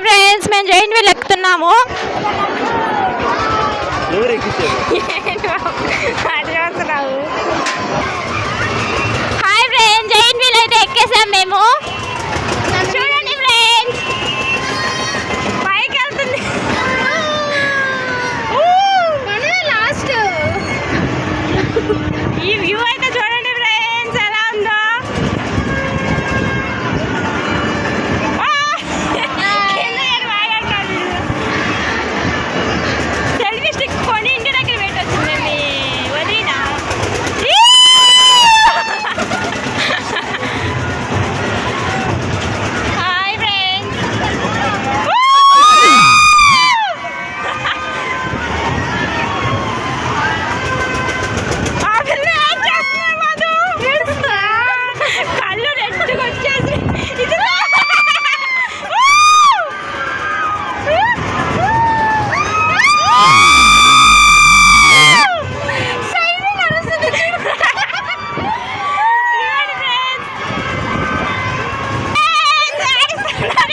Friends, మేము giant wheel ఎక్కుతున్నాము. Hi friends, giant wheel అయితే ఎక్కేసాం మేము. చూడండి ఫ్రెండ్స్, పైకి వెళ్తుంది. లాస్ట్ ఈ వ్యూ అయితే చూడండి ఫ్రెండ్స్, ఎలా ఉందో. సెల్ఫీ స్టిక్ కొని ఇంటి దగ్గర పెట్టొచ్చింది మీ వదిన. హాయ్ ఫ్రెండ్స్, కళ్ళు రెట్టుకు వచ్చేసి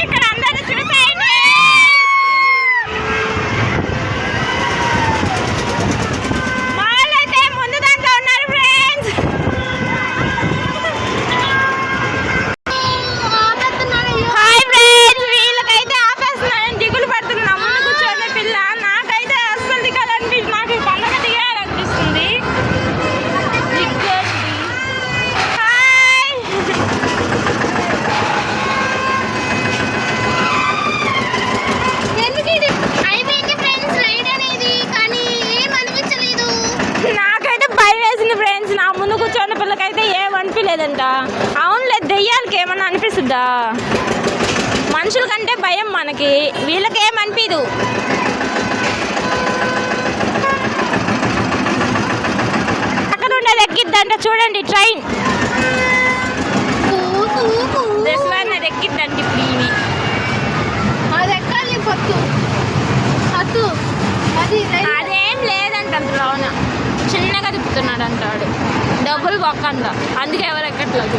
ఇక్కడ అందరూ చూసేయండి. వాళ్ళైతే ముందు దాంట్లో ఉన్నారు ఫ్రెండ్స్. హాయ్ ఫ్రెండ్స్, వీళ్ళకైతే ఆపేస్తున్నాను, దిగులు పడుతున్నాం. ముందు కూర్చోండి పిల్ల. నాకైతే అస్సలు దిగాలనిపిస్తుంది, నాకు పండగ దిగాలనిపిస్తుంది. హాయ్, నాకైతే భయం వేసింది ఫ్రెండ్స్. నా ముందు కూర్చోన్న పిల్లకైతే ఏమనిపించలేదంట. అవునులే, దెయ్యాలకి ఏమన్నా అనిపిస్తుందా? మనుషుల కంటే భయం మనకి, వీళ్ళకి ఏమనిపించదు. అక్కడ ఉండేది ఎక్కిద్దంట, చూడండి ట్రైన్. దశవారి ఎక్కిద్దంట ఇప్పుడు ఇవి. అదేం లేదంట అందులోన, చిన్నగా తిప్పుతున్నాడు అంటాడు. డబ్బులు బొక్కంట, అందుకే ఎవరు ఎక్కట్లేదు.